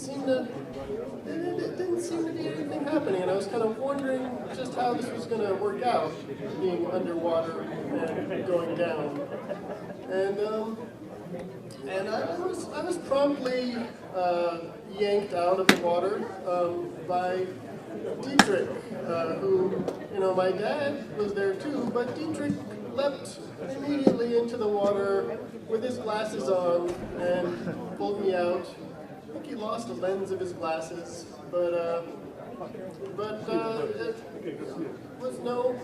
it didn't seem to be anything happening, and I was kind of wondering just how this was going to work out, being underwater and going down. And I was promptly yanked out of the water by Dietrich, who, my dad was there too, but Dietrich leapt immediately into the water with his glasses on and pulled me out. I think he lost a lens of his glasses, but it was no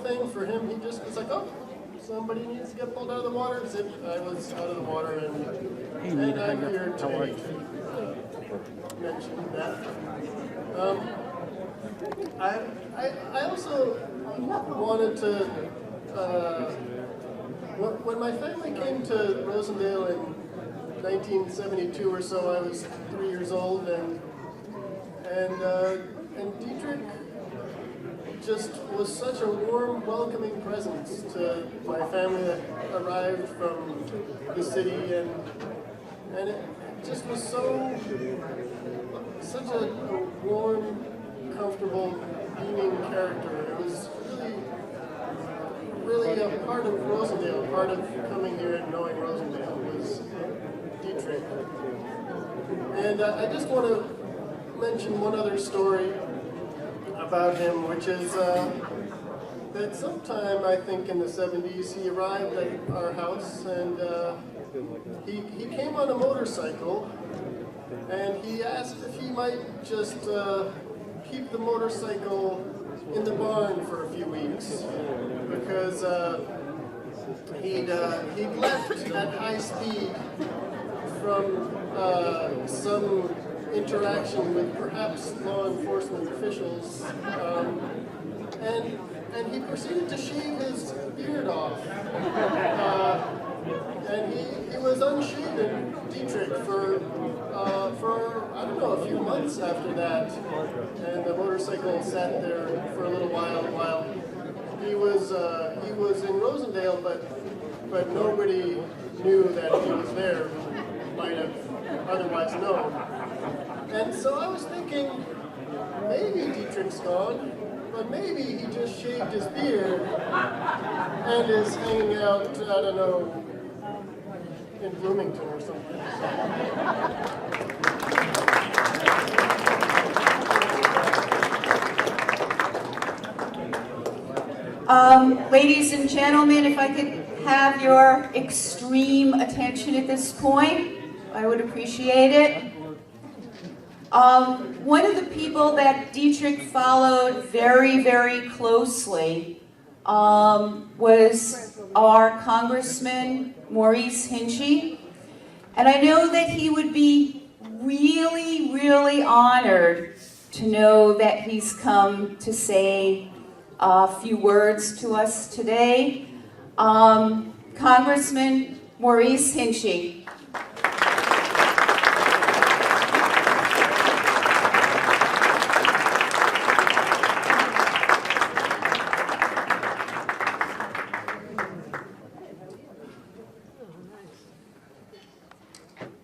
thing for him. He just was like, oh, somebody needs to get pulled out of the water. Zip, I was out of the water, and I'm here today to mention that. I also wanted to, when my family came to Rosendale in 1972 or so, I was 3 years old, and Dietrich just was such a warm, welcoming presence to my family that arrived from the city, and it just was such a warm, comfortable, beaming character. It was really a part of Rosendale, part of coming here and knowing Rosendale was Dietrich. And I just want to mention one other story about him, which is that sometime, I think in the 70s, he arrived at our house, and he came on a motorcycle, and he asked if he might just keep the motorcycle in the barn for a few weeks, because he'd left at high speed from some interaction with perhaps law enforcement officials, and he proceeded to shave his beard off, and he was unshaven, Dietrich, for I don't know, a few months after that, and the motorcycle sat there for a little while he was in Rosendale, but nobody knew that he was there, who might have otherwise known. And so I was thinking, maybe Dietrich's gone, but maybe he just shaved his beard and is hanging out, I don't know, in Bloomington or something. Ladies and gentlemen, if I could have your extreme attention at this point, I would appreciate it. One of the people that Dietrich followed very, very closely was our Congressman Maurice Hinchey. And I know that he would be really, really honored to know that he's come to say a few words to us today. Congressman Maurice Hinchey.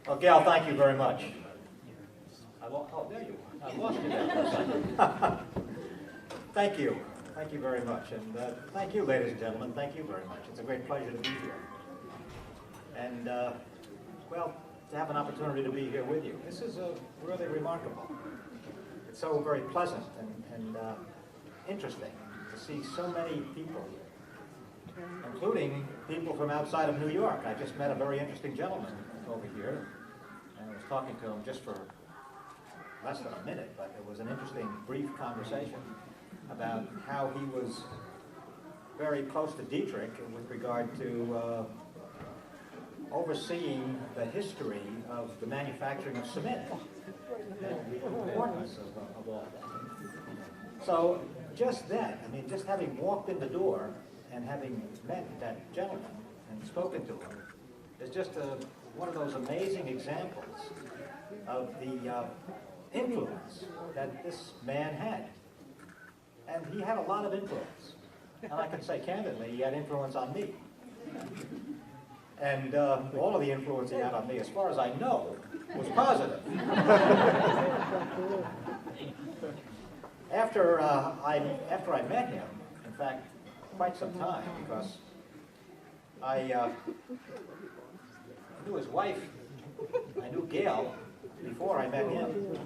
Well, Gail, thank you very much. Oh, there you are. I lost you there for a second. Thank you. Thank you very much. And thank you, ladies and gentlemen. Thank you very much. It's a great pleasure to be here. And, well, to have an opportunity to be here with you. This is really remarkable. It's so very pleasant and interesting to see so many people, including people from outside of New York. I just met a very interesting gentleman over here, and I was talking to him just for less than a minute, but it was an interesting, brief conversation about how he was very close to Dietrich with regard to overseeing the history of the manufacturing of cement and the importance of all that. So just that, I mean, just having walked in the door and having met that gentleman and spoken to him is just one of those amazing examples of the influence that this man had. And he had a lot of influence. And I can say candidly, he had influence on me. And all of the influence he had on me, as far as I know, was positive. After I met him, in fact, quite some time, because I knew his wife, I knew Gail before I met him.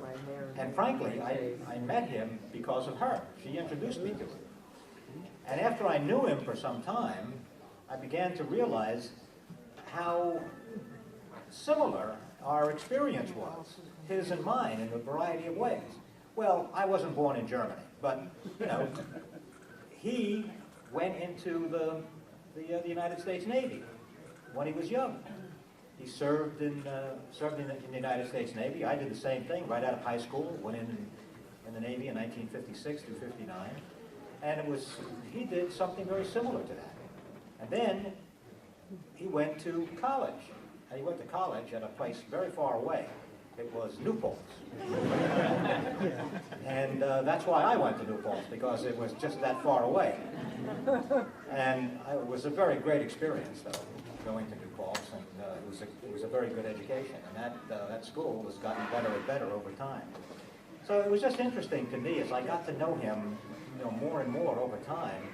And frankly, I met him because of her. She introduced me to him. And after I knew him for some time, I began to realize how similar our experience was, his and mine, in a variety of ways. Well, I wasn't born in Germany, but, you know, he went into the United States Navy when he was young. He served in the United States Navy. I did the same thing right out of high school, went in the Navy in 1956 through 59. And he did something very similar to that. And then he went to college. And he went to college at a place very far away. It was New Paltz. And that's why I went to New Paltz, because it was just that far away. And it was a very great experience, though, going to New Paltz. And it was a very good education. And that school has gotten better and better over time. So it was just interesting to me as I got to know him, you know, more and more over time,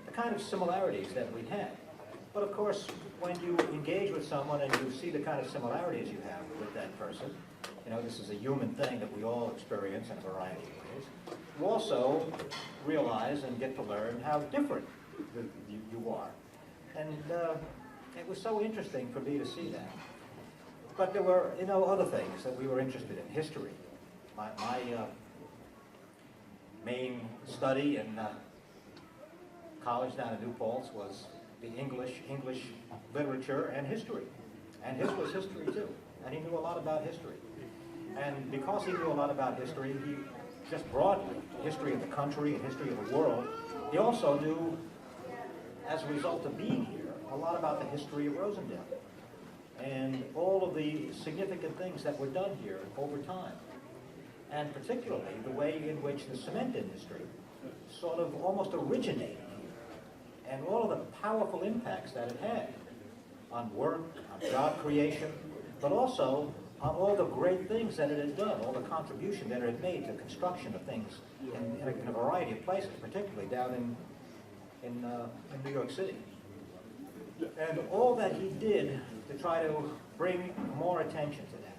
the kind of similarities that we had. But of course, when you engage with someone and you see the kind of similarities you have with that person, you know, this is a human thing that we all experience in a variety of ways, you also realize and get to learn how different you are. And it was so interesting for me to see that. But there were, you know, other things that we were interested in. History. My main study in college down at New Paltz was the English literature and history. And his was history too. And he knew a lot about history. And because he knew a lot about history, he just broadly, history of the country and history of the world, he also knew, as a result of being here, a lot about the history of Rosendale. And all of the significant things that were done here over time. And particularly the way in which the cement industry sort of almost originated here, and all of the powerful impacts that it had on work, on job creation, but also on all the great things that it had done, all the contribution that it had made to construction of things in a variety of places, particularly down in New York City. And all that he did to try to bring more attention to that.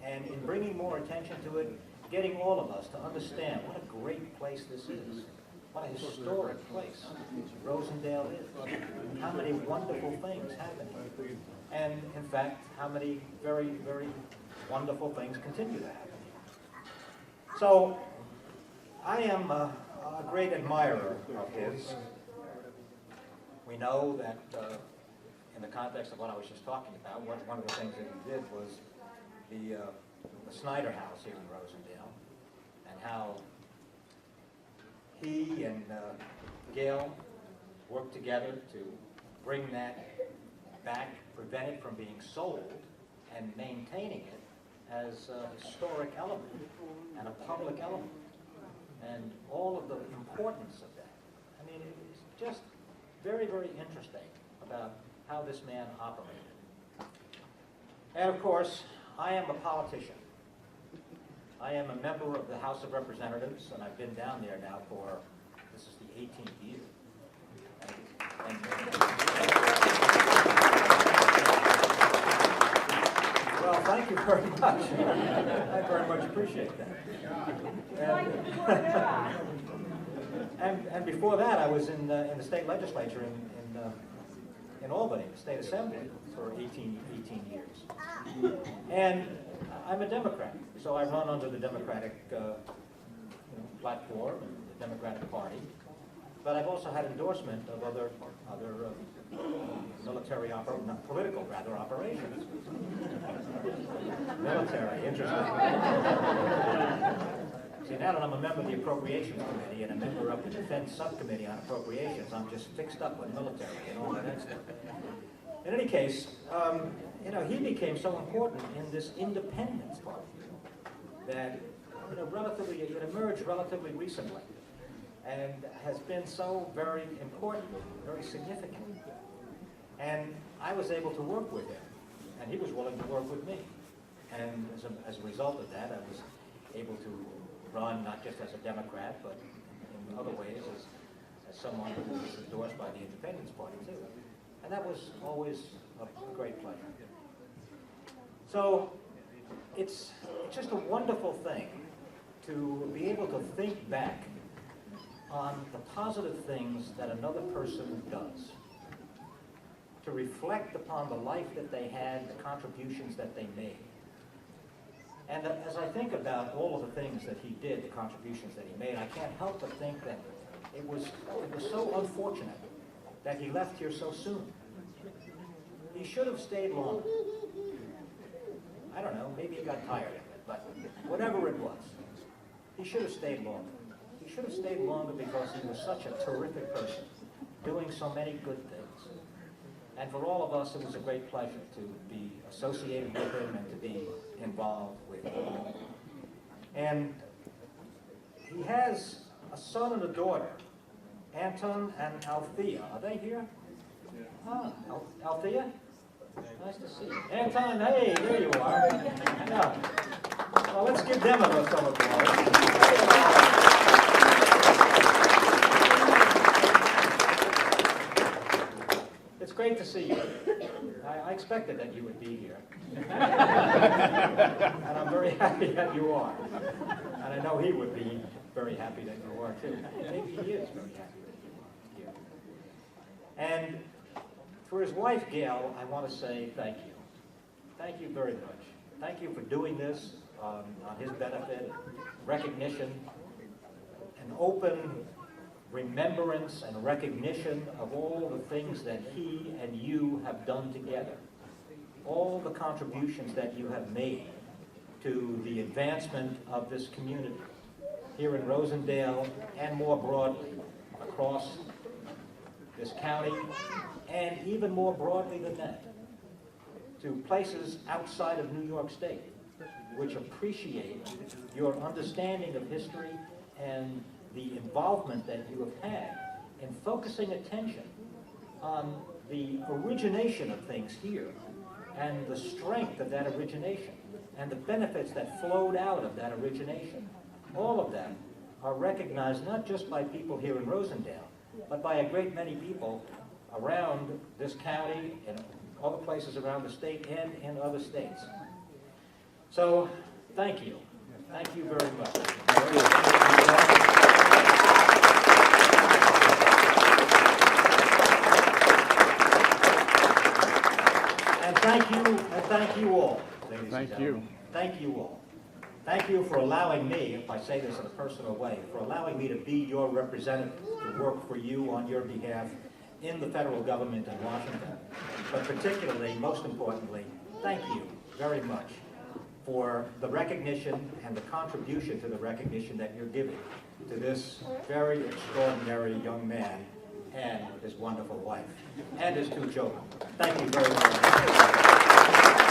And in bringing more attention to it, getting all of us to understand what a great place this is, what a historic place Rosendale is, how many wonderful things happen here, and in fact, how many very, very wonderful things continue to happen here. So, I am a great admirer of his. We know that in the context of what I was just talking about, one of the things that he did was the Snyder House here in Rosendale, and how he and Gail worked together to bring that back, prevent it from being sold, and maintaining it as a historic element and a public element, and all of the importance of that. I mean, it's just very, very interesting about how this man operated. And of course, I am a politician. I am a member of the House of Representatives, and I've been down there now for, this is the 18th year. Well, thank you very much. I very much appreciate that. And before that, I was in the state legislature in Albany, the state assembly, for 18 years. And I'm a Democrat, so I run under the Democratic platform and the Democratic Party. But I've also had endorsement of other military political operations. Military, interesting. See, now that I'm a member of the Appropriations Committee and a member of the Defense Subcommittee on Appropriations, I'm just fixed up with military and all that stuff. In any case, you know, he became so important in this independence part that, you know, it emerged relatively recently, and has been so very important, very significant. And I was able to work with him, and he was willing to work with me. And as a result of that, I was able to run not just as a Democrat, but in other ways as someone who was endorsed by the Independence Party too. And that was always a great pleasure. So it's just a wonderful thing to be able to think back on the positive things that another person does, to reflect upon the life that they had, the contributions that they made. And as I think about all of the things that he did, the contributions that he made, I can't help but think that it was so unfortunate that he left here so soon. He should have stayed longer. I don't know, maybe he got tired of it, but whatever it was, he should have stayed longer. He should have stayed longer because he was such a terrific person, doing so many good things. And for all of us, it was a great pleasure to be associated with him and to be involved with him. And he has a son and a daughter, Anton and Althea. Are they here? Ah, Althea? Nice to see you. Anton, hey, there you are. Yeah. Well, let's give them some applause. It's great to see you. I expected that you would be here. And I'm very happy that you are. And I know he would be very happy that you are too. Maybe he is very happy that you are here. And for his wife, Gail, I want to say thank you. Thank you very much. Thank you for doing this on his benefit, recognition, an open remembrance and recognition of all the things that he and you have done together, all the contributions that you have made to the advancement of this community here in Rosendale and more broadly across this county, and even more broadly than that, to places outside of New York State, which appreciate your understanding of history and the involvement that you have had in focusing attention on the origination of things here and the strength of that origination and the benefits that flowed out of that origination. All of them are recognized not just by people here in Rosendale, but by a great many people around this county and other places around the state and in other states. So, thank you. Thank you very much. And thank you all, ladies and gentlemen. Thank you all. Thank you for allowing me, if I say this in a personal way, for allowing me to be your representative, to work for you on your behalf in the federal government in Washington. But particularly, most importantly, thank you very much for the recognition and the contribution to the recognition that you're giving to this very extraordinary young man and his wonderful wife and his two children. Thank you very much.